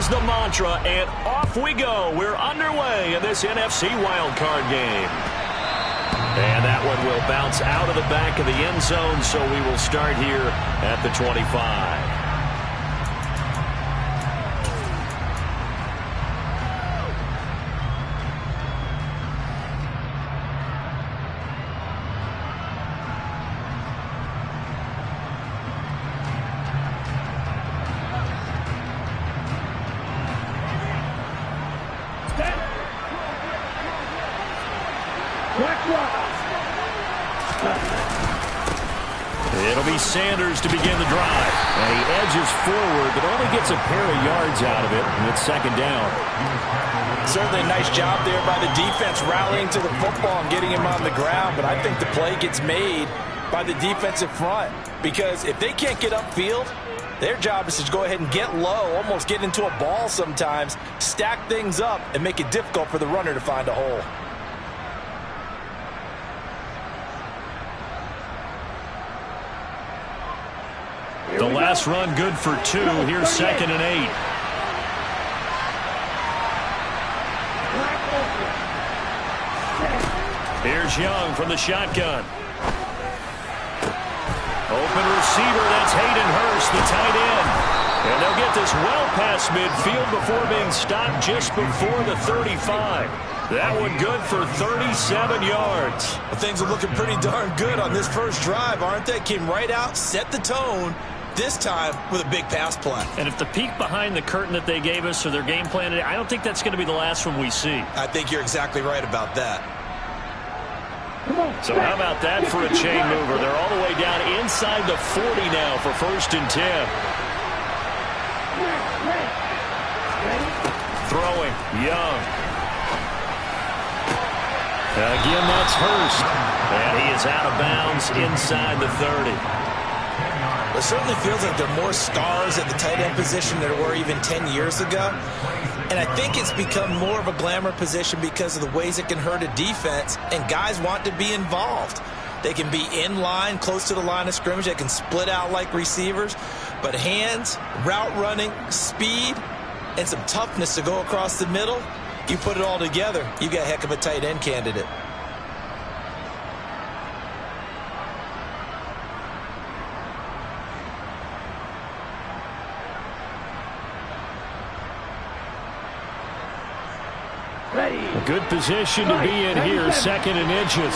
is the mantra, and off we go. We're underway in this NFC wildcard game. And that one will bounce out of the back of the end zone, so we will start here at the 25. It'll be Sanders to begin the drive. And he edges forward, but only gets a pair of yards out of it, and it's second down. Certainly a nice job there by the defense rallying to the football and getting him on the ground, but I think the play gets made by the defensive front because if they can't get upfield, their job is to go ahead and get low, almost get into a ball sometimes, stack things up, and make it difficult for the runner to find a hole. The last run good for 2. Here's 2nd and 8. Here's Young from the shotgun. Open receiver, that's Hayden Hurst, the tight end. And they'll get this well past midfield before being stopped just before the 35. That one good for 37 yards. Well, things are looking pretty darn good on this first drive, aren't they? Came right out, set the tone, this time with a big pass play. And if the peek behind the curtain that they gave us or their game plan, I don't think that's going to be the last one we see. I think you're exactly right about that. So how about that for a chain mover? They're all the way down inside the 40 now for 1st and 10. Throwing, Young. Again, that's Hurst. And he is out of bounds inside the 30. It certainly feels like there are more stars at the tight end position than there were even 10 years ago. And I think it's become more of a glamour position because of the ways it can hurt a defense, and guys want to be involved. They can be in line, close to the line of scrimmage. They can split out like receivers. But hands, route running, speed, and some toughness to go across the middle, you put it all together, you got a heck of a tight end candidate. A good position to be in here, 2nd and inches.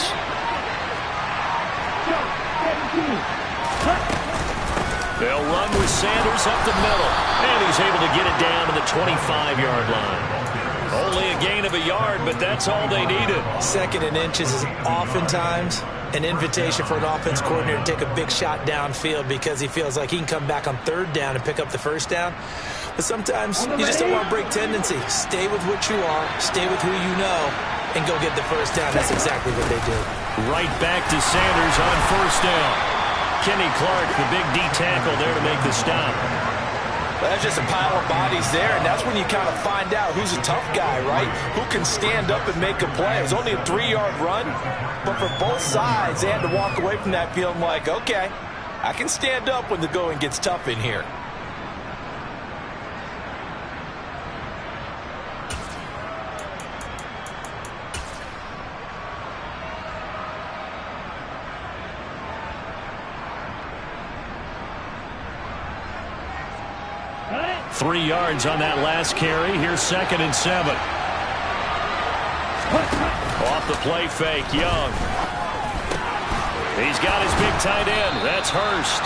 They'll run with Sanders up the middle, and he's able to get it down to the 25-yard line. Only a gain of a yard, but that's all they needed. 2nd and inches is oftentimes an invitation for an offense coordinator to take a big shot downfield because he feels like he can come back on 3rd down and pick up the 1st down. But sometimes you just don't want to break tendency. Stay with what you are, stay with who you know, and go get the 1st down. That's exactly what they did. Right back to Sanders on 1st down. Kenny Clark, the big D tackle there to make the stop. Well, that's just a pile of bodies there, and that's when you kind of find out who's a tough guy, right? Who can stand up and make a play. It was only a 3-yard run, but for both sides, they had to walk away from that feeling like, okay, I can stand up when the going gets tough in here. Three yards on that last carry. Here's 2nd and 7. Off the play fake, Young. He's got his big tight end. That's Hurst.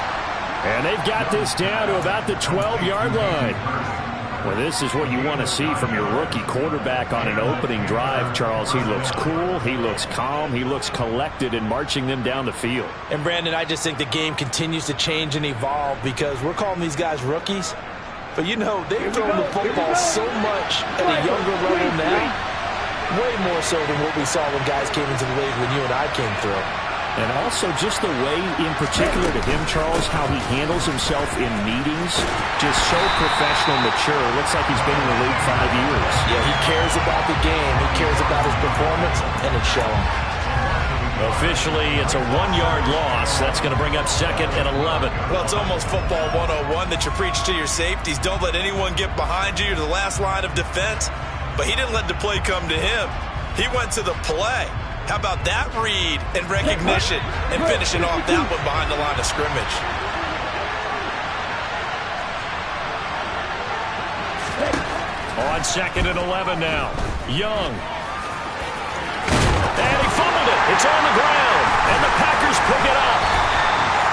And they've got this down to about the 12-yard line. Well, this is what you want to see from your rookie quarterback on an opening drive, Charles. He looks cool. He looks calm. He looks collected in marching them down the field. And, Brandon, I just think the game continues to change and evolve because we're calling these guys rookies. But, you know, they've thrown the football so much at a younger level now, way more so than what we saw when guys came into the league when you and I came through. And also just the way, in particular to him, Charles, how he handles himself in meetings, just so professional, mature. Looks like he's been in the league 5 years. Yeah, he cares about the game. He cares about his performance, and it's showing. Officially, it's a 1-yard loss. That's going to bring up 2nd and 11. Well, it's almost football 101 that you preach to your safeties. Don't let anyone get behind you to the last line of defense. But he didn't let the play come to him. He went to the play. How about that read and recognition and finishing off that one behind the line of scrimmage? On 2nd and 11 now. Young. And he fumbled it. It's on the ground. And the Packers pick it up.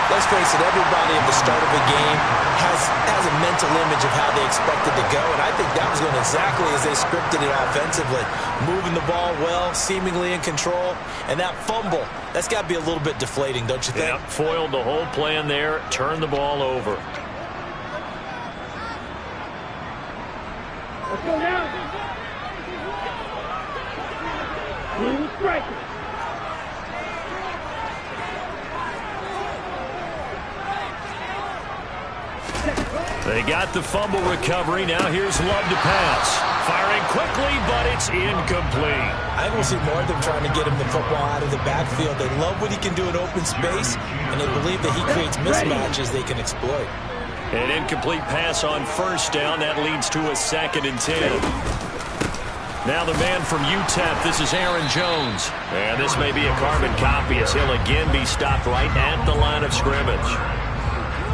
Let's face it, everybody at the start of a game has a mental image of how they expect it to go, and I think that was going exactly as they scripted it offensively. Moving the ball well, seemingly in control, and that fumble, that's got to be a little bit deflating, don't you think? Yep, foiled the whole plan there, turned the ball over. Let's go now. Clean strike. They got the fumble recovery. Now here's Love to pass. Firing quickly, but it's incomplete. I don't see more of them trying to get him the football out of the backfield. They love what he can do in open space, and they believe that he creates mismatches they can exploit. An incomplete pass on 1st down. That leads to a 2nd and 10. Now the man from UTEP, this is Aaron Jones. And this may be a carbon copy as he'll again be stopped right at the line of scrimmage.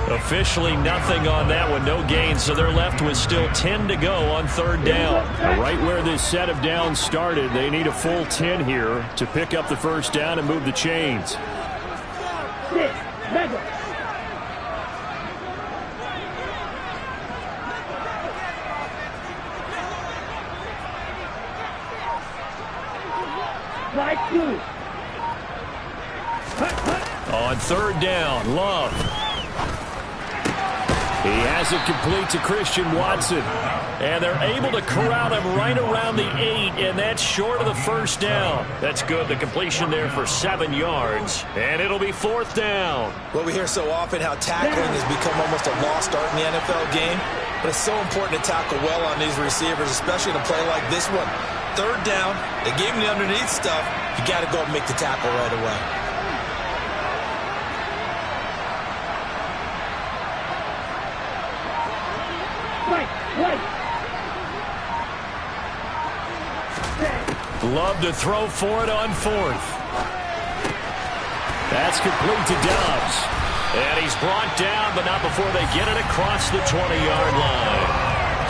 Officially nothing on that one, no gain, so they're left with still 10 to go on 3rd down. Now, right where this set of downs started, they need a full 10 here to pick up the 1st down and move the chains. On 3rd down, Love. He has it complete to Christian Watson. And they're able to corral him right around the 8, and that's short of the 1st down. That's good. The completion there for 7 yards. And it'll be 4th down. Well, we hear so often how tackling has become almost a lost art in the NFL game. But it's so important to tackle well on these receivers, especially in a play like this one. 3rd down, they gave him the underneath stuff. You got to go and make the tackle right away. Love to throw for it on 4th. That's complete to Dobbs. And he's brought down, but not before they get it across the 20-yard line.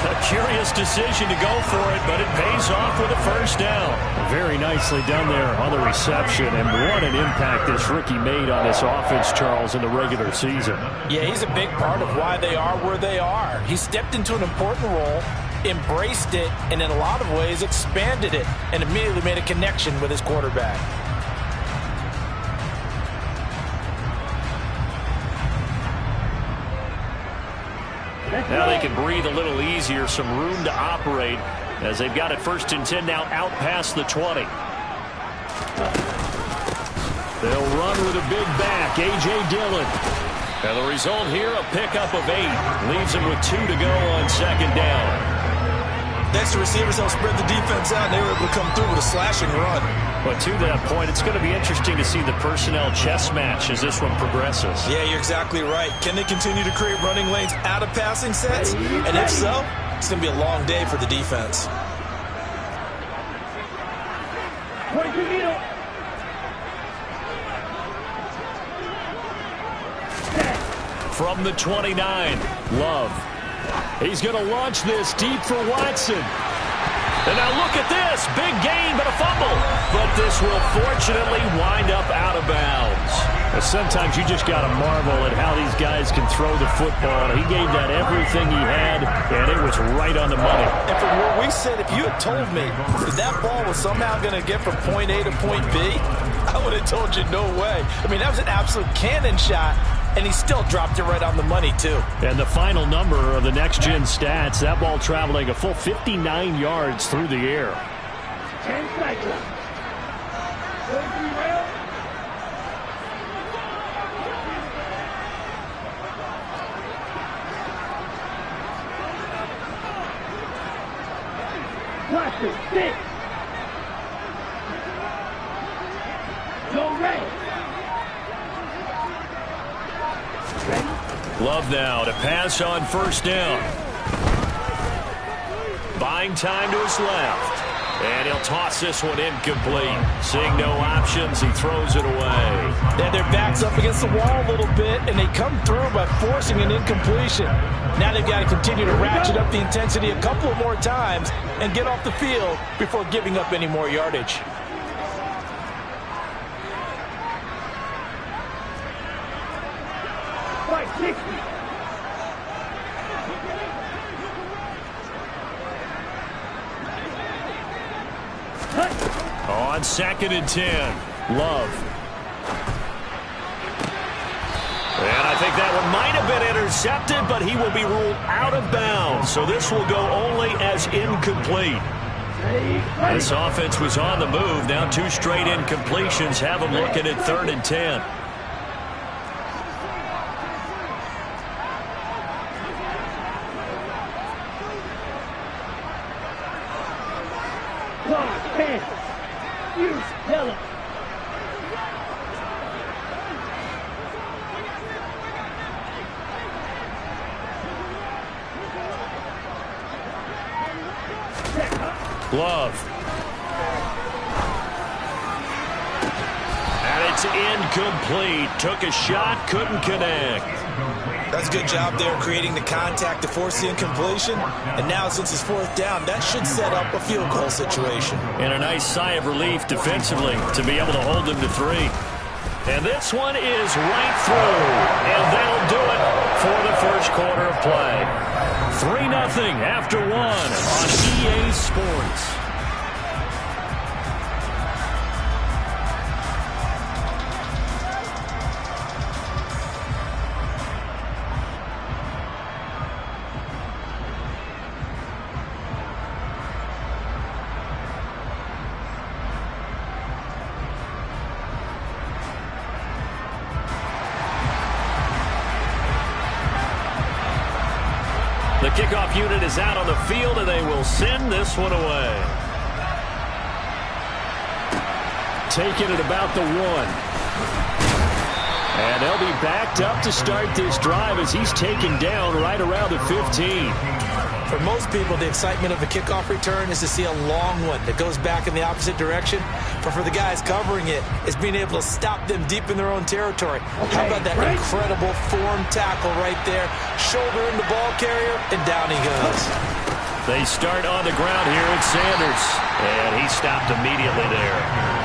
A curious decision to go for it, but it pays off with a 1st down. Very nicely done there on the reception, and what an impact this rookie made on this offense, Charles, in the regular season. Yeah, he's a big part of why they are where they are. He stepped into an important role, embraced it, and in a lot of ways expanded it, and immediately made a connection with his quarterback. Now they can breathe a little easier, some room to operate as they've got it 1st and 10 now out past the 20. They'll run with a big back, A.J. Dillon. And the result here, a pickup of 8. Leaves him with 2 to go on 2nd down. Next, the receivers don't spread the defense out, and they were able to come through with a slashing run. But to that point, it's going to be interesting to see the personnel chess match as this one progresses. Yeah, you're exactly right. Can they continue to create running lanes out of passing sets? And if so, it's going to be a long day for the defense. From the 29, Love. He's going to launch this deep for Watson. And now look at this. Big gain, but a fumble. But this will fortunately wind up out of bounds. Sometimes you just got to marvel at how these guys can throw the football. He gave that everything he had, and it was right on the money. And from where we sit, if you had told me that that ball was somehow going to get from point A to point B, I would have told you no way. I mean, that was an absolute cannon shot. And he still dropped it right on the money, too. And the final number of the next-gen stats, that ball traveling a full 59 yards through the air. 10 seconds. Watch it, sit. Go right. Love now to pass on first down. Buying time to his left. And he'll toss this one incomplete. Seeing no options, he throws it away. And their back's up against the wall a little bit, and they come through by forcing an incompletion. Now they've got to continue to ratchet up the intensity a couple of more times and get off the field before giving up any more yardage. Right, 60. On 2nd and 10, Love. And I think that one might have been intercepted, but he will be ruled out of bounds. So this will go only as incomplete. This offense was on the move. Now 2 straight incompletions have them looking at 3rd and 10. Love. And it's incomplete. Took a shot, couldn't connect. That's a good job there creating the contact to force the incompletion. And now since it's 4th down, that should set up a field goal situation. And a nice sigh of relief defensively to be able to hold them to 3. And this one is right through. And they'll do it for the first quarter of play. 3-0 after 1 on EA Sports. The kickoff unit is out on the field, and they will send this one away. Taking it about the 1. And they'll be backed up to start this drive as he's taken down right around the 15. For most people, the excitement of a kickoff return is to see a long one that goes back in the opposite direction. But for the guys covering it, it's being able to stop them deep in their own territory. How about that incredible form tackle right there? Shoulder in the ball carrier, and down he goes. They start on the ground here at Sanders. And he stopped immediately there.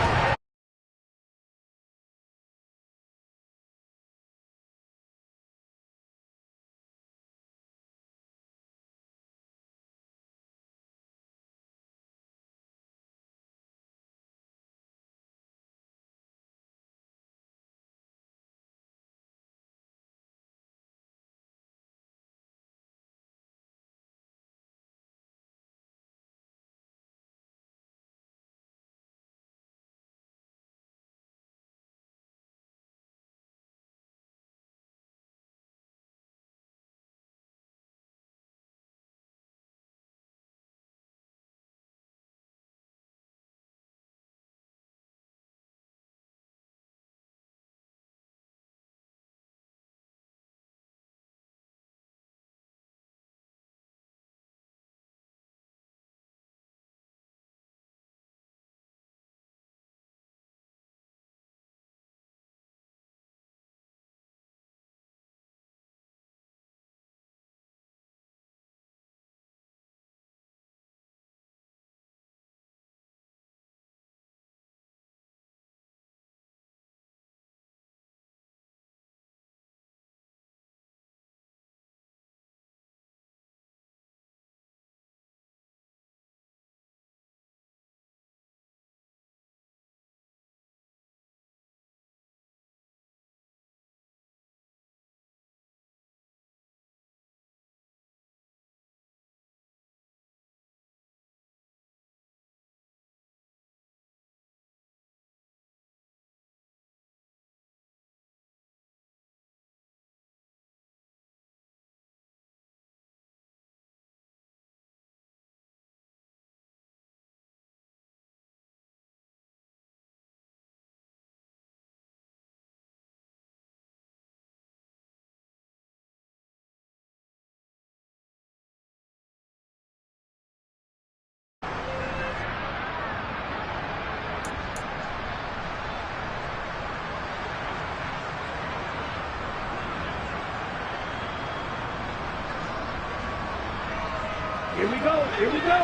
Here we go. Here we go.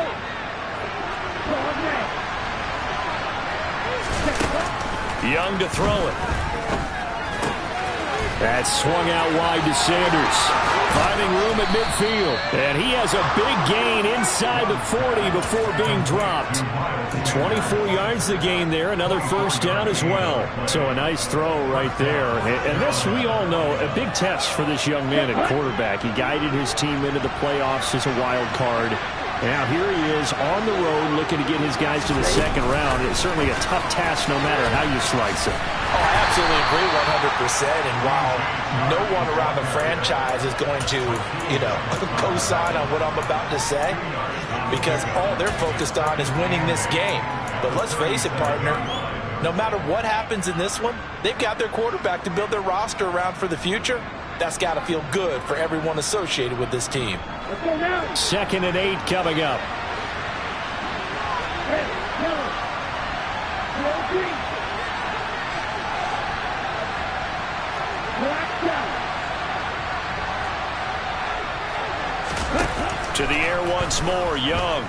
Ball back. Young to throw it. That's swung out wide to Sanders. Finding room at midfield. And he has a big gain inside the 40 before being dropped. 24 yards the gain there. Another first down as well. So a nice throw right there. And this, we all know, a big test for this young man at quarterback. He guided his team into the playoffs as a wild card. Now here he is on the road looking to get his guys to the second round. It's certainly a tough task no matter how you slice it. Oh, I absolutely agree 100%. And while no one around the franchise is going to, co-sign on what I'm about to say, because all they're focused on is winning this game. But let's face it, partner, no matter what happens in this one, they've got their quarterback to build their roster around for the future. That's got to feel good for everyone associated with this team. Let's go now. 2nd and 8 coming up. Hey, Miller. Roll green. Black down. To the air once more, Young.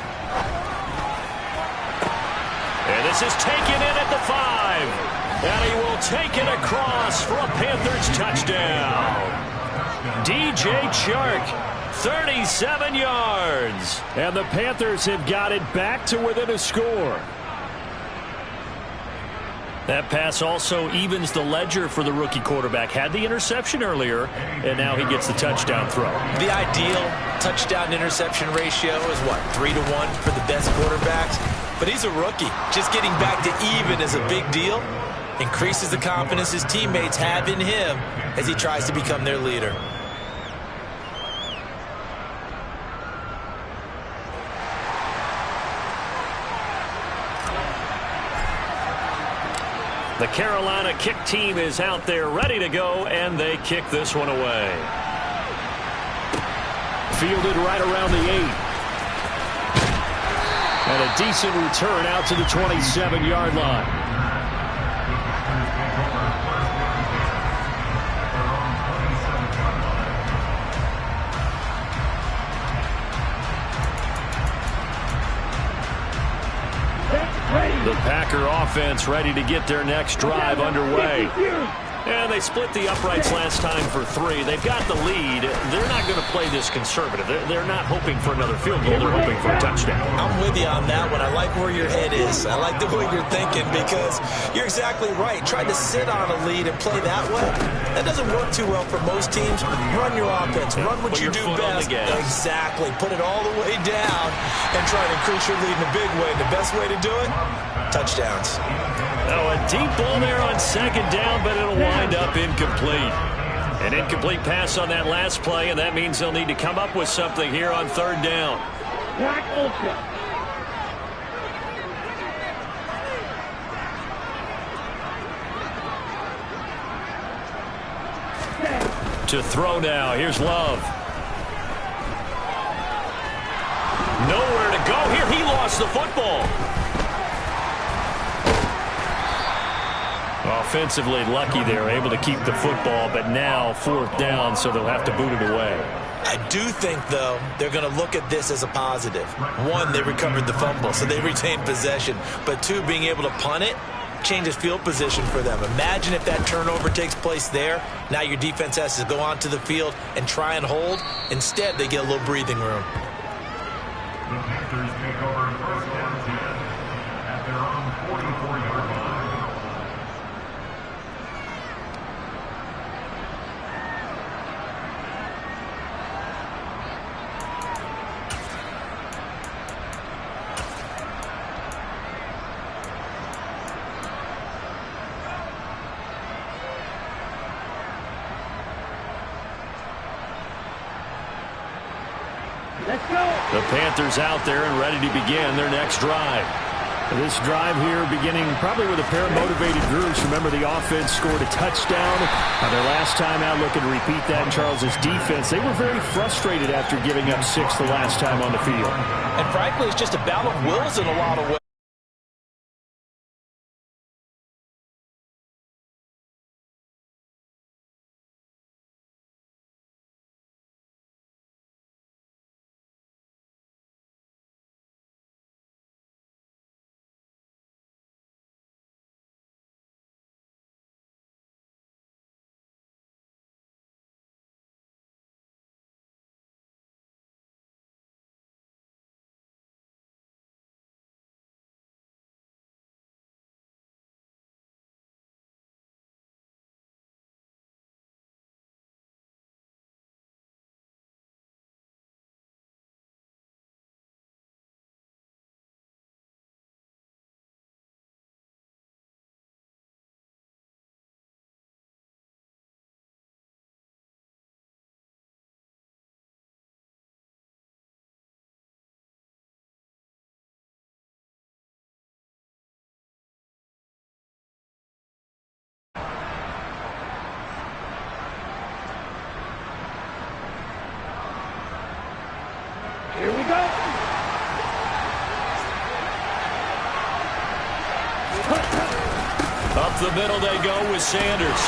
And this is taken in at the 5. And he will take it across for a Panthers touchdown. DJ Chark, 37 yards. And the Panthers have got it back to within a score. That pass also evens the ledger for the rookie quarterback. Had the interception earlier, and now he gets the touchdown throw. The ideal touchdown-interception ratio is, 3-to-1 for the best quarterbacks? But he's a rookie. Just getting back to even is a big deal. Increases the confidence his teammates have in him as he tries to become their leader. The Carolina kick team is out there ready to go, and they kick this one away. Fielded right around the 8. And a decent return out to the 27-yard line. The Packer offense ready to get their next drive underway. And they split the uprights last time for 3. They've got the lead. They're not going to play this conservative. They're not hoping for another field goal. They're hoping for a touchdown. I'm with you on that one. I like where your head is. I like the way you're thinking because you're exactly right. Trying to sit on a lead and play that way, that doesn't work too well for most teams. Run your offense. Run what you do best. Exactly. Put it all the way down and try to increase your lead in a big way. The best way to do it? Touchdowns. Oh, a deep ball there on 2nd down, but it'll wind up incomplete. An incomplete pass on that last play, and that means they'll need to come up with something here on 3rd down. Black ultra. To throw now. Here's Love. Nowhere to go here. He lost the football. Offensively lucky they're able to keep the football, but now 4th down, so they'll have to boot it away. I do think, though, they're going to look at this as a positive. 1, they recovered the fumble, so they retained possession. But 2, being able to punt it changes field position for them. Imagine if that turnover takes place there. Now your defense has to go onto the field and try and hold. Instead, they get a little breathing room. The Panthers take over 1st and 10 at their own 44-yard line. Let's go. The Panthers out there and ready to begin their next drive. This drive here beginning probably with a pair of motivated groups. Remember, the offense scored a touchdown. Their last time out looking to repeat that in Charles's defense. They were very frustrated after giving up 6 the last time on the field. And frankly, it's just a battle of wills in a lot of ways. Up the middle they go with Sanders.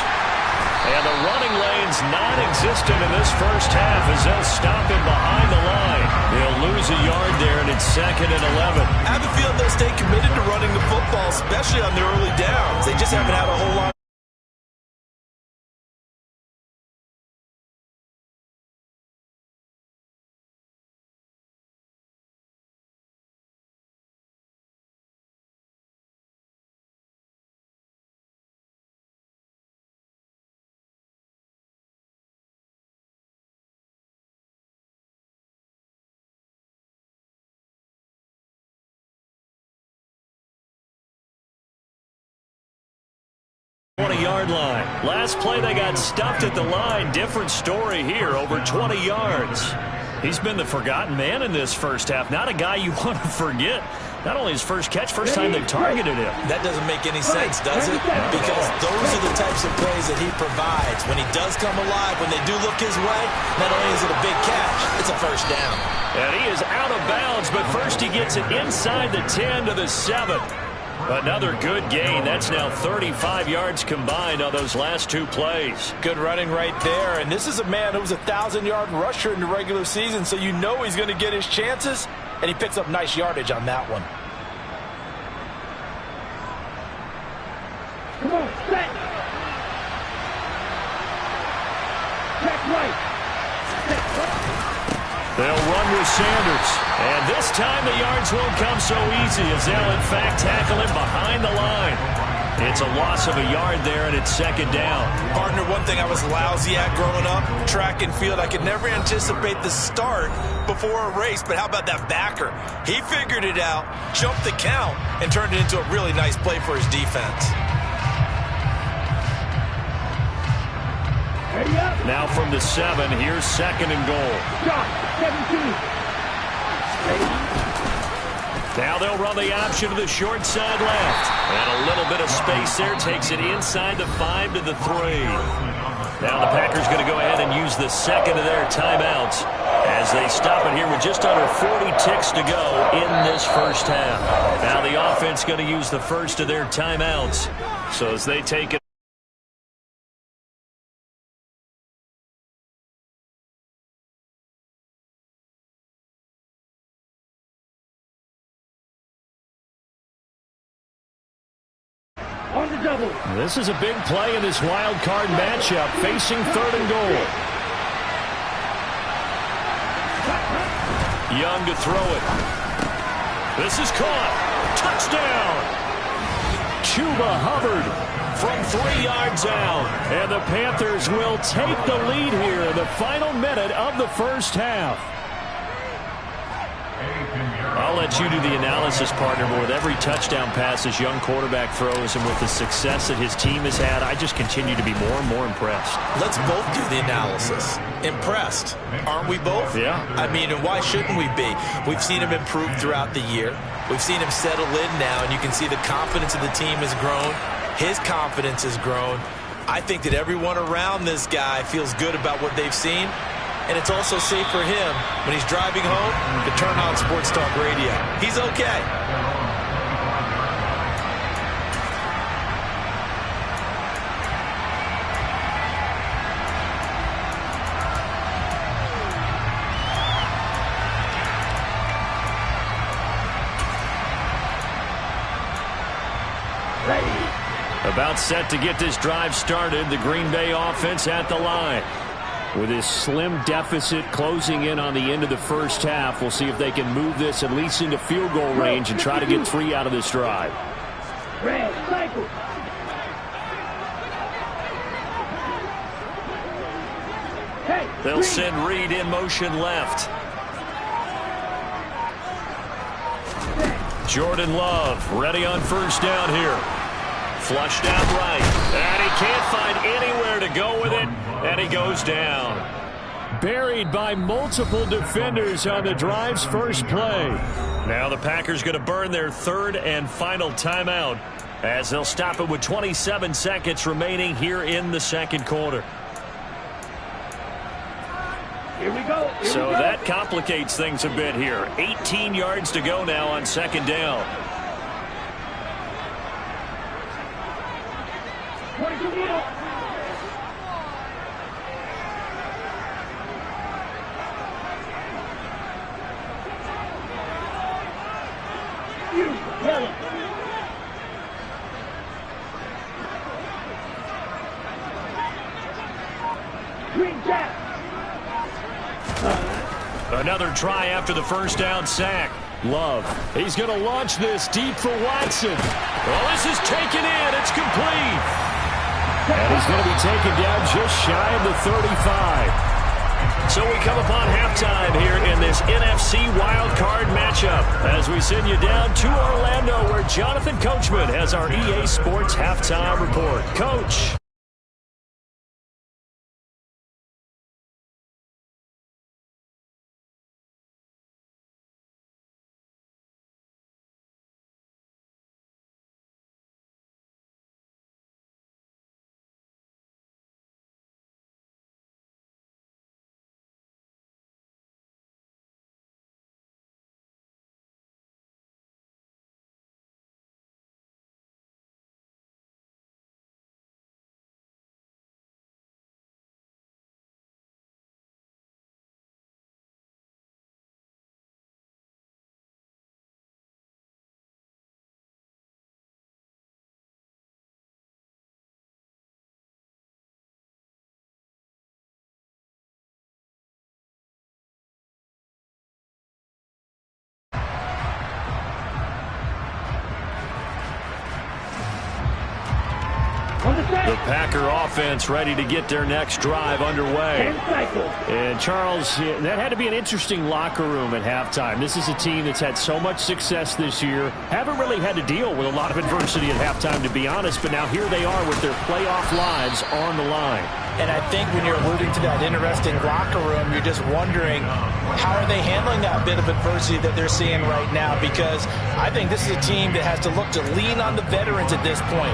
And the running lane's non-existent in this first half as they'll stop him behind the line. They'll lose a yard there, and it's 2nd and 11. I have a feeling they'll stay committed to running the football, especially on the early downs. They just haven't had a whole lot. Yard line. Last play they got stuffed at the line. Different story here, over 20 yards. He's been the forgotten man in this first half. Not a guy you want to forget. Not only his first catch, first time they've targeted him. That doesn't make any sense, does it? Because those are the types of plays that he provides. When he does come alive, when they do look his way, not only is it a big catch, it's a first down. And he is out of bounds, but first he gets it inside the 10 to the 7. Another good gain. That's now 35 yards combined on those last two plays. Good running right there. And this is a man who was a 1,000-yard rusher in the regular season, so you know he's going to get his chances, and he picks up nice yardage on that one. Come on, set. Check right. They'll run with Sanders. And this time the yards won't come so easy as they'll, in fact, tackle him behind the line. It's a loss of a yard there, and it's 2nd down. Partner, one thing I was lousy at growing up, track and field, I could never anticipate the start before a race, but how about that backer? He figured it out, jumped the count, and turned it into a really nice play for his defense. Now from the 7, here's 2nd and goal. 17. Now they'll run the option to the short side left. And a little bit of space there takes it inside the 5 to the 3. Now the Packers going to go ahead and use the 2nd of their timeouts as they stop it here with just under 40 ticks to go in this first half. Now the offense going to use the first of their timeouts. So as they take it. On the double. This is a big play in this wild card matchup, facing 3rd and goal. Young to throw it. This is caught. Touchdown. Chuba Hubbard from 3 yards out. And the Panthers will take the lead here in the final minute of the first half. I'll let you do the analysis, partner, but with every touchdown pass this young quarterback throws and with the success that his team has had, I just continue to be more and more impressed. Let's both do the analysis. Impressed. Aren't we both? Yeah. I mean, and why shouldn't we be? We've seen him improve throughout the year. We've seen him settle in now, and you can see the confidence of the team has grown. His confidence has grown. I think that everyone around this guy feels good about what they've seen. And it's also safe for him when he's driving home to turn on Sports Talk Radio. He's okay. About set to get this drive started, the Green Bay offense at the line. With this slim deficit closing in on the end of the first half, we'll see if they can move this at least into field goal range and try to get 3 out of this drive. Red cycle. They'll send Reed in motion left. Jordan Love ready on first down here. Flushed out right. And he can't find anywhere to go with it. And he goes down. Buried by multiple defenders on the drive's first play. Now the Packers going to burn their 3rd and final timeout as they'll stop it with 27 seconds remaining here in the 2nd quarter. Here we go. So that complicates things a bit here. 18 yards to go now on 2nd down. Another try after the first down sack. Love. He's going to launch this deep for Watson. Well, this is taken in. It's complete. And he's going to be taken down just shy of the 35. So we come upon halftime here in this NFC wildcard matchup as we send you down to Orlando where Jonathan Coachman has our EA Sports halftime report. Coach. The Packer offense ready to get their next drive underway. And Charles, that had to be an interesting locker room at halftime. This is a team that's had so much success this year. Haven't really had to deal with a lot of adversity at halftime, to be honest. But now here they are with their playoff lives on the line. And I think when you're alluding to that interesting locker room, you're just wondering how are they handling that bit of adversity that they're seeing right now, because I think this is a team that has to look to lean on the veterans at this point.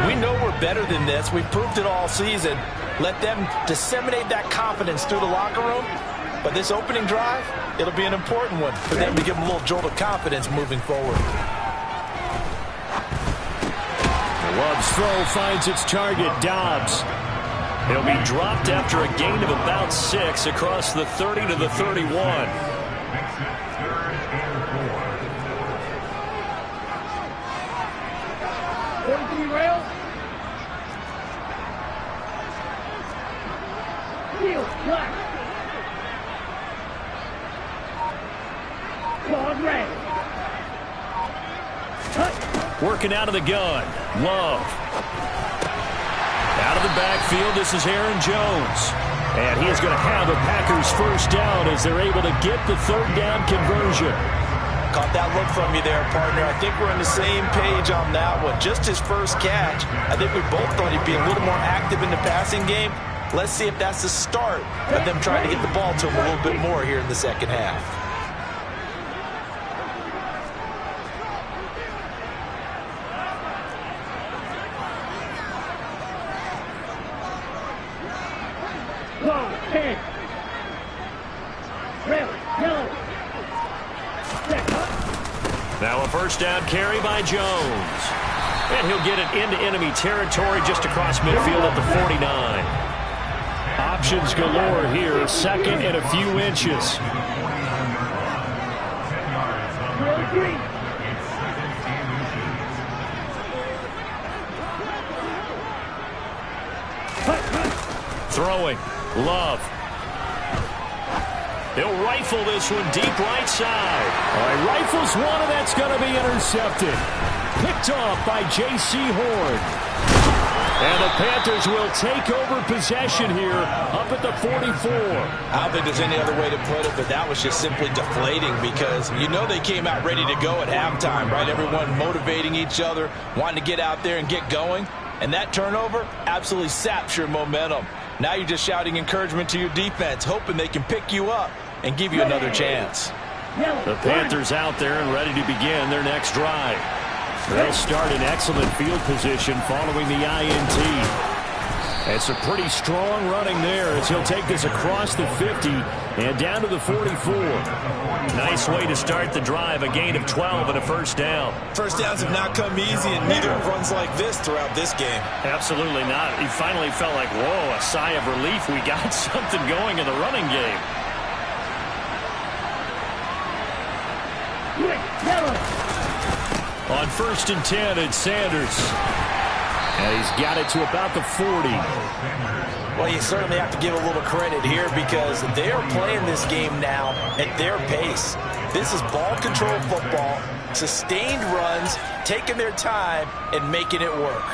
We know we're better than this. We've proved it all season. Let them disseminate that confidence through the locker room. But this opening drive, it'll be an important one for them to give them a little jolt of confidence moving forward. Love's throw finds its target, Dobbs. He'll be dropped after a gain of about 6 across the 30 to the 31. Working out of the gun. Love. Out of the backfield, this is Aaron Jones. And he is going to have a Packers first down as they're able to get the third down conversion. Caught that look from you there, partner. I think we're on the same page on that one. Just his first catch. I think we both thought he'd be a little more active in the passing game. Let's see if that's the start of them trying to get the ball to him a little bit more here in the second half. Now a first down carry by Jones. And he'll get it into enemy territory just across midfield at the 49. Options galore here. Second and a few inches. Throwing. Love. He'll rifle this one deep right side. All right, rifles one, and that's going to be intercepted. Picked off by J.C. Horn. And the Panthers will take over possession here up at the 44. I don't think there's any other way to put it, but that was just simply deflating because you know they came out ready to go at halftime, right? Everyone motivating each other, wanting to get out there and get going. And that turnover absolutely saps your momentum. Now you're just shouting encouragement to your defense, hoping they can pick you up and give you another chance. The Panthers out there and ready to begin their next drive. They'll start in excellent field position following the INT. It's a pretty strong running there as he'll take this across the 50 and down to the 44. Nice way to start the drive, a gain of 12 and a first down. First downs have not come easy, and neither have runs like this throughout this game. Absolutely not. He finally felt like, whoa, a sigh of relief. We got something going in the running game. On 1st and 10, it's Sanders. And he's got it to about the 40. Well, you certainly have to give a little credit here because they are playing this game now at their pace. This is ball control football, sustained runs, taking their time, and making it work.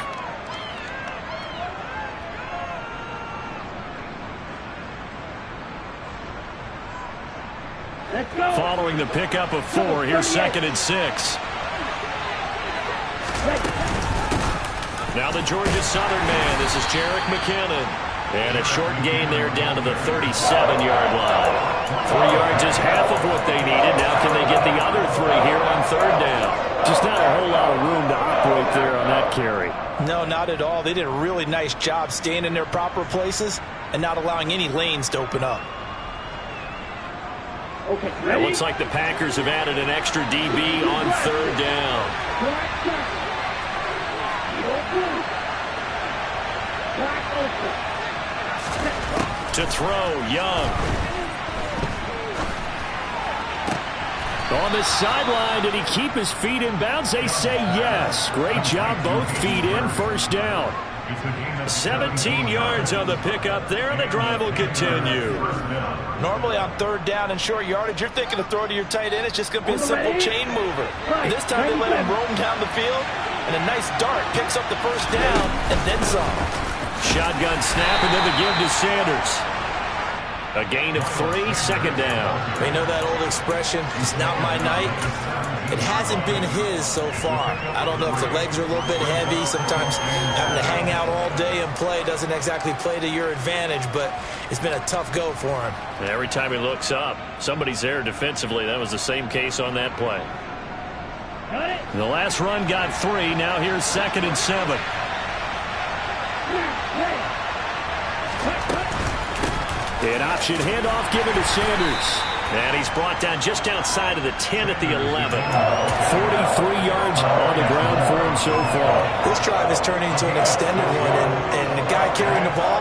Let's go. Following the pickup of 4, here's 2nd and 6. Now the Georgia Southern man. This is Jerick McKinnon. And a short gain there down to the 37-yard line. 3 yards is half of what they needed. Now can they get the other 3 here on 3rd down? Just not a whole lot of room to operate there on that carry. No, not at all. They did a really nice job staying in their proper places and not allowing any lanes to open up. Okay, It looks like the Packers have added an extra DB on 3rd down. To throw, Young. On the sideline, did he keep his feet in bounds? They say yes. Great job, both feet in, 1st down. 17 yards on the pickup there, and the drive will continue. Normally on 3rd down and short yardage, you're thinking of throwing to your tight end. It's just going to be a simple chain mover. This time they let him roam down the field, and a nice dart picks up the 1st down and then some. Shotgun snap, and then the give to Sanders. A gain of 3, 2nd down. They know that old expression, it's not my night. It hasn't been his so far. I don't know if the legs are a little bit heavy. Sometimes having to hang out all day and play doesn't exactly play to your advantage, but it's been a tough go for him. And every time he looks up, somebody's there defensively. That was the same case on that play. The last run got 3. Now here's 2nd and 7. An option handoff given to Sanders. And he's brought down just outside of the 10 at the 11. 43 yards on the ground for him so far. This drive is turning into an extended one, and the guy carrying the ball,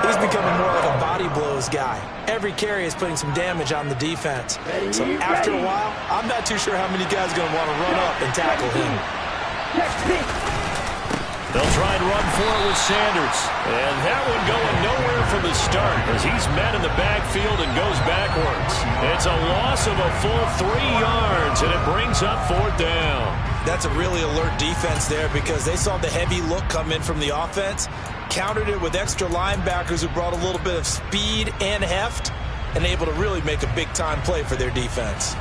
he's becoming more like a body blows guy. Every carry is putting some damage on the defense. So after a while, I'm not too sure how many guys are going to want to run up and tackle him. They'll try and run for it with Sanders. And that one going nowhere from the start as he's met in the backfield and goes backwards. It's a loss of a full 3 yards, and it brings up 4th down. That's a really alert defense there because they saw the heavy look come in from the offense, countered it with extra linebackers who brought a little bit of speed and heft, and able to really make a big-time play for their defense.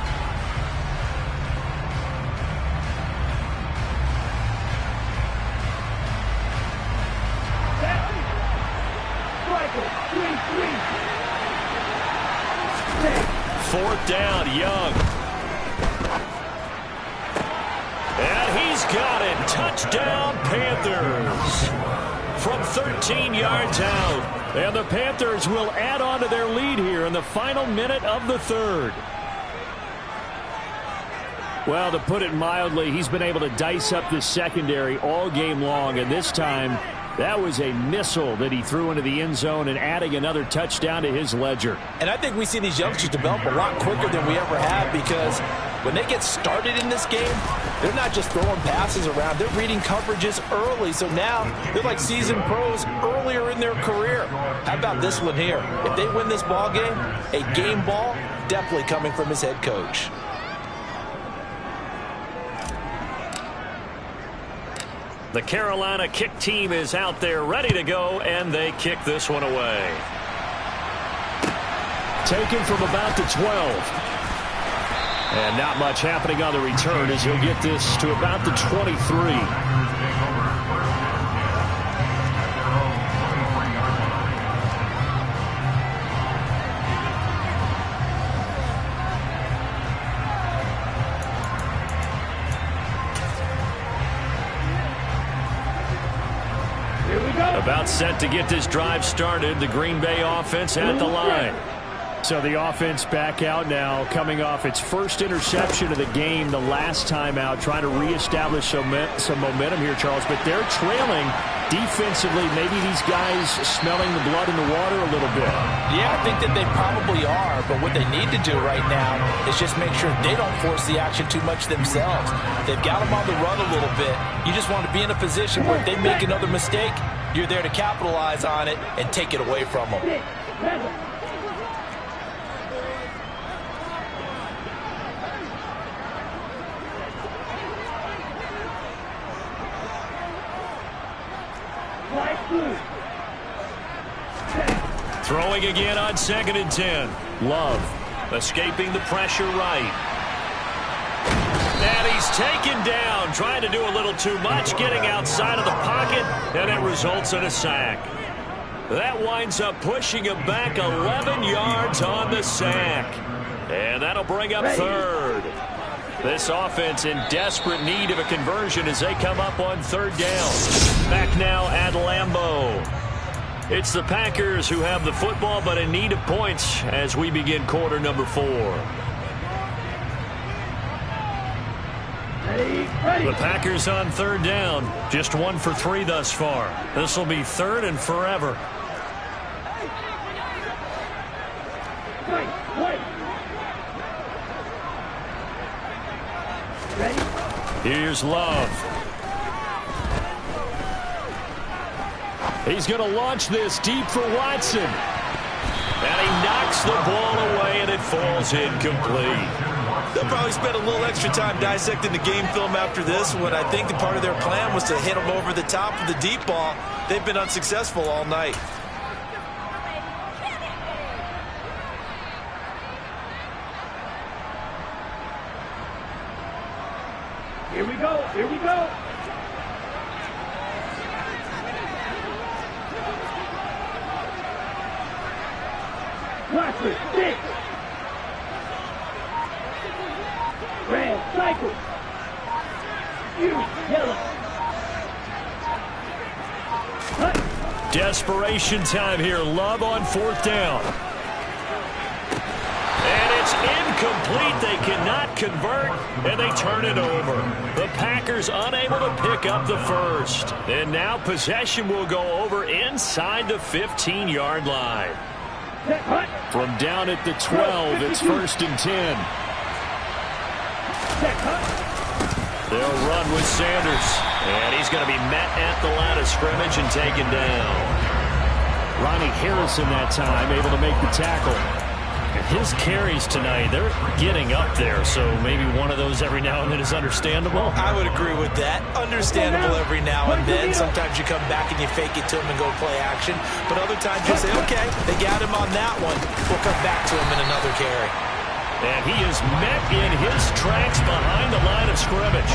Fourth down, Young. And he's got it. Touchdown, Panthers. From 13 yards out. And the Panthers will add on to their lead here in the final minute of the 3rd. Well, to put it mildly, he's been able to dice up the secondary all game long, and this time that was a missile that he threw into the end zone and adding another touchdown to his ledger. And I think we see these youngsters develop a lot quicker than we ever have because when they get started in this game, they're not just throwing passes around. They're reading coverages early. So now they're like seasoned pros earlier in their career. How about this one here? If they win this ball game, a game ball definitely coming from his head coach. The Carolina kick team is out there ready to go, and they kick this one away. Taken from about the 12. And not much happening on the return as he'll get this to about the 23. About set to get this drive started. The Green Bay offense at the line. So the offense back out now, coming off its first interception of the game the last time out, trying to reestablish some momentum here, Charles. But they're trailing defensively. Maybe these guys smelling the blood in the water a little bit. Yeah, I think that they probably are. But what they need to do right now is just make sure they don't force the action too much themselves. They've got them on the run a little bit. You just want to be in a position where if they make another mistake, you're there to capitalize on it and take it away from them. Throwing again on 2nd and 10. Love escaping the pressure right. And he's taken down, trying to do a little too much, getting outside of the pocket, and it results in a sack. That winds up pushing him back 11 yards on the sack. And that'll bring up 3rd. This offense in desperate need of a conversion as they come up on 3rd down. Back now at Lambeau. It's the Packers who have the football, but in need of points as we begin quarter number 4. The Packers on 3rd down. Just 1 for 3 thus far. This will be 3rd and forever. Here's Love. He's going to launch this deep for Watson. And he knocks the ball away, and it falls incomplete. They'll probably spend a little extra time dissecting the game film after this one. I think the part of their plan was to hit them over the top of the deep ball. They've been unsuccessful all night. Here we go. Here we go. Watford, 6. Red, cycle. Yellow. Cut. Desperation time here. Love on 4th down. And it's incomplete. They cannot convert, and they turn it over. The Packers unable to pick up the first. And now possession will go over inside the 15-yard line. From down at the 12, it's 1st and 10. They'll run with Sanders. And he's going to be met at the line of scrimmage and taken down. Ronnie Harrison that time able to make the tackle. And his carries tonight, they're getting up there, so maybe one of those every now and then is understandable. I would agree with that. Understandable every now and then. Sometimes you come back and you fake it to him and go play action. But other times you say, okay, they got him on that one. We'll come back to him in another carry. And he is met in his tracks behind the line of scrimmage.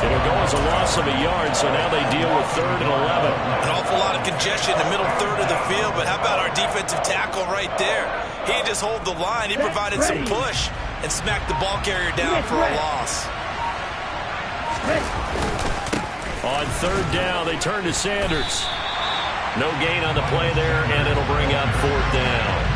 It'll go as a loss of a yard, so now they deal with 3rd and 11. An awful lot of congestion in the middle third of the field, but how about our defensive tackle right there? He didn't just hold the line. He provided some push and smacked the ball carrier down for a loss. On 3rd down, they turn to Sanders. No gain on the play there, and it'll bring up 4th down.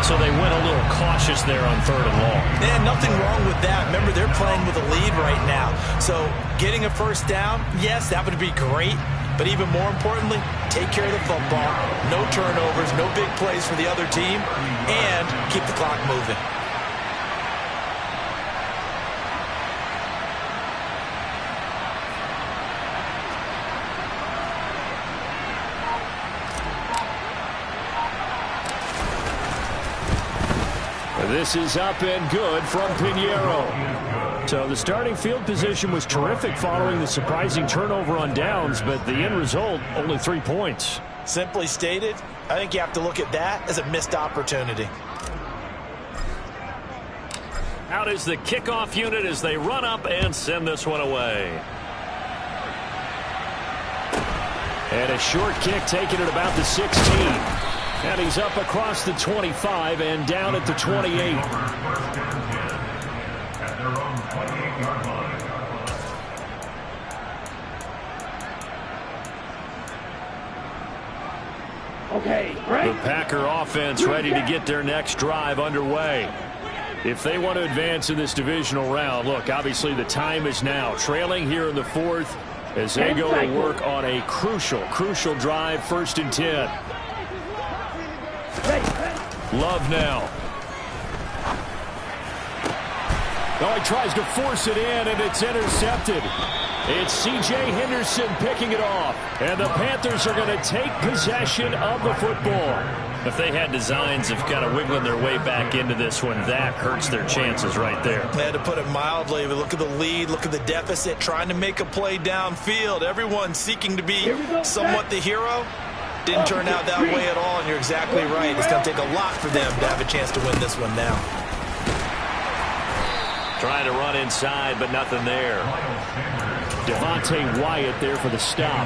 So they went a little cautious there on 3rd and long. Yeah, nothing wrong with that. Remember, they're playing with a lead right now. So getting a first down, yes, that would be great. But even more importantly, take care of the football. No turnovers, no big plays for the other team, and keep the clock moving. This is up and good from Pinheiro. So the starting field position was terrific following the surprising turnover on downs, but the end result, only 3 points. Simply stated, I think you have to look at that as a missed opportunity. Out is the kickoff unit as they run up and send this one away. And a short kick taken at about the 16. And he's up across the 25 and down at the 28. At their own 28-yard line. The Packer offense ready to get their next drive underway. If they want to advance in this divisional round, look, obviously the time is now. Trailing here in the fourth as they go to work on a crucial drive, 1st and 10. Love now. Oh, he tries to force it in, and it's intercepted. It's C.J. Henderson picking it off. And the Panthers are going to take possession of the football. If they had designs of kind of wiggling their way back into this one, that hurts their chances right there. They had to put it mildly, but look at the lead, look at the deficit, trying to make a play downfield. Everyone seeking to be somewhat the hero. Didn't turn out that way at all, and you're exactly right. It's going to take a lot for them to have a chance to win this one now. Trying to run inside, but nothing there. Devontae Wyatt there for the stop.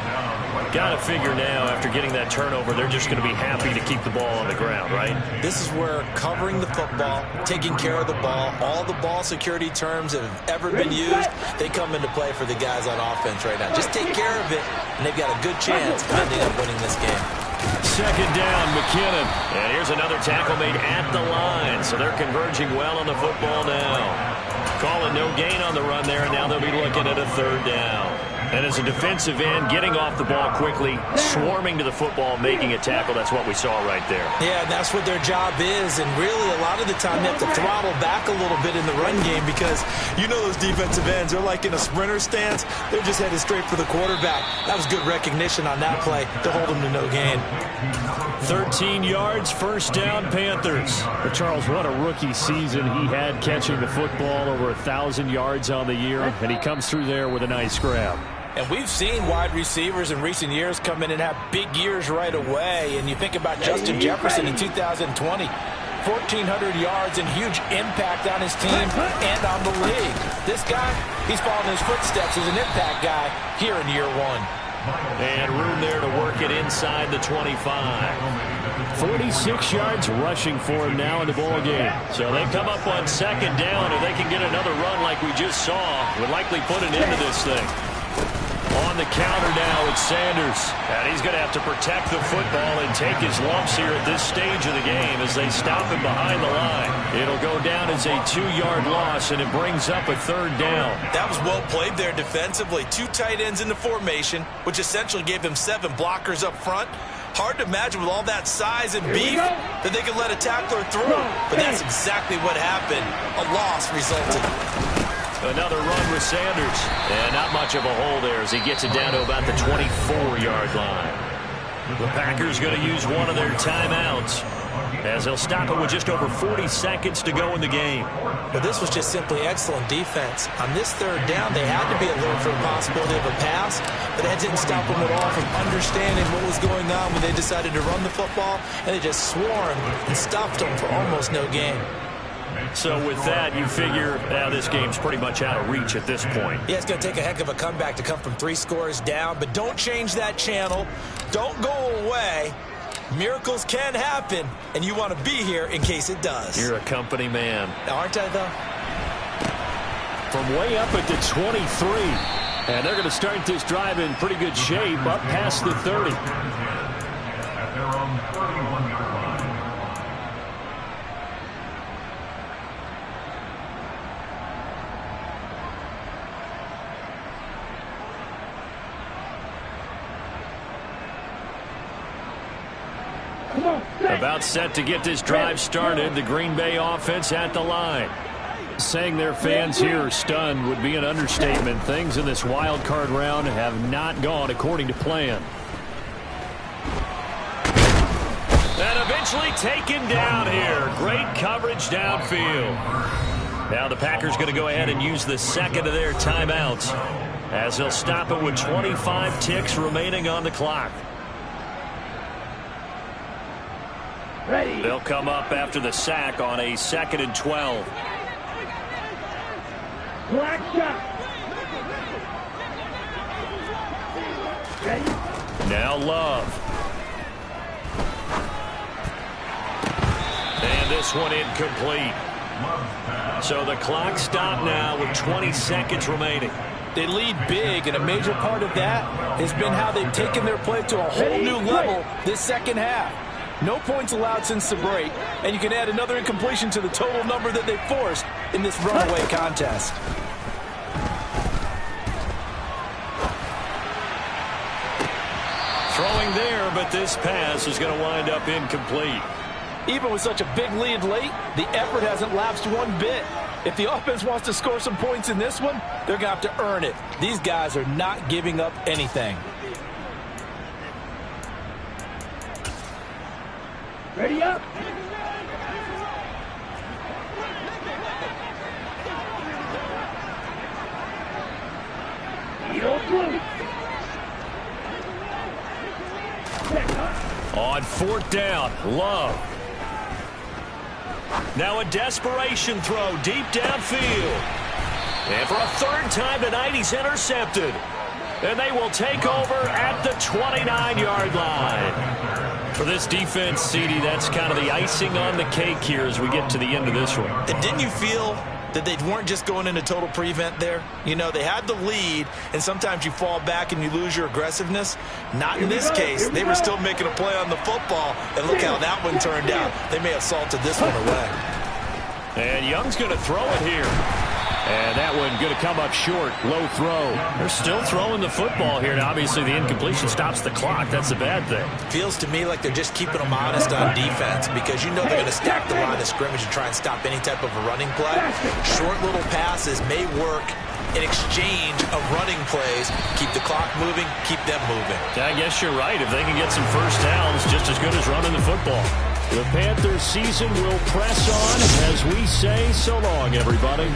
Got to figure now, after getting that turnover, they're just going to be happy to keep the ball on the ground, right? This is where covering the football, taking care of the ball, all the ball security terms that have ever been used, they come into play for the guys on offense right now. Just take care of it, and they've got a good chance of ending up winning this game. 2nd down, McKinnon. And here's another tackle made at the line, so they're converging well on the football now. Calling no gain on the run there, and now they'll be looking at a 3rd down. And as a defensive end, getting off the ball quickly, swarming to the football, making a tackle, that's what we saw right there. Yeah, and that's what their job is, and really a lot of the time they have to throttle back a little bit in the run game because you know those defensive ends, they're like in a sprinter stance. They're just headed straight for the quarterback. That was good recognition on that play to hold them to no gain. 13 yards, 1st down, Panthers. But Charles, what a rookie season he had catching the football, over 1,000 yards on the year, and he comes through there with a nice grab. And we've seen wide receivers in recent years come in and have big years right away. And you think about Justin Jefferson in 2020, 1,400 yards and huge impact on his team and on the league. This guy, he's following his footsteps as an impact guy here in year 1. And room there to work it inside the 25. 46 yards rushing for him now in the ball game. So they come up on 2nd down. If they can get another run like we just saw, would likely put an end to this thing. On the counter now, it's Sanders. And he's going to have to protect the football and take his lumps here at this stage of the game as they stop him behind the line. It'll go down as a 2-yard loss, and it brings up a 3rd down. That was well played there defensively. 2 tight ends in the formation, which essentially gave them 7 blockers up front. Hard to imagine with all that size and beef that they could let a tackler through. But that's exactly what happened. A loss resulted. Another run with Sanders. And not much of a hole there as he gets it down to about the 24-yard line. The Packers going to use one of their timeouts as they'll stop it with just over 40 seconds to go in the game. But this was just simply excellent defense. On this 3rd down, they had to be alert for the possibility of a pass, but that didn't stop them at all from understanding what was going on when they decided to run the football, and they just swarmed and stuffed them for almost no gain. So with that, you figure now this game's pretty much out of reach at this point. Yeah, it's going to take a heck of a comeback to come from 3 scores down, but don't change that channel. Don't go away. Miracles can happen, and you want to be here in case it does. You're a company man. Aren't I, though? From way up at the 23. And they're going to start this drive in pretty good shape, up past the 30. At their own 31-yard line. About set to get this drive started. The Green Bay offense at the line. Saying their fans here are stunned would be an understatement. Things in this wild card round have not gone according to plan. And eventually taken down here. Great coverage downfield. Now the Packers going to go ahead and use the 2nd of their timeouts as they'll stop it with 25 ticks remaining on the clock. Ready. They'll come up after the sack on a 2nd and 12. Black shot. Ready. Now Love. And this one incomplete. So the clock stopped now with 20 seconds remaining. They lead big, and a major part of that has been how they've taken their play to a whole new level this second half. No points allowed since the break, and you can add another incompletion to the total number that they forced in this runaway contest. Throwing there, but this pass is going to wind up incomplete. Even with such a big lead late, the effort hasn't lapsed one bit. If the offense wants to score some points in this one, they're going to have to earn it. These guys are not giving up anything. Ready up. On fourth down, Love. Now a desperation throw deep downfield. And for a third time tonight, he's intercepted. And they will take over at the 29-yard line. For this defense, CD, that's kind of the icing on the cake here as we get to the end of this one. And didn't you feel that they weren't just going into total prevent there? You know, they had the lead, and sometimes you fall back and you lose your aggressiveness. Not in this case. They were still making a play on the football, and look how that one turned out. They may have salted this one away. And Young's going to throw it here. And that one going to come up short. Low throw. They're still throwing the football here. And obviously, the incompletion stops the clock. That's a bad thing. Feels to me like they're just keeping them honest on defense because you know they're going to stack the line of scrimmage and try and stop any type of a running play. Short little passes may work in exchange of running plays. Keep the clock moving, keep them moving. I guess you're right. If they can get some first downs, just as good as running the football. The Panthers season will press on as we say so long, everybody.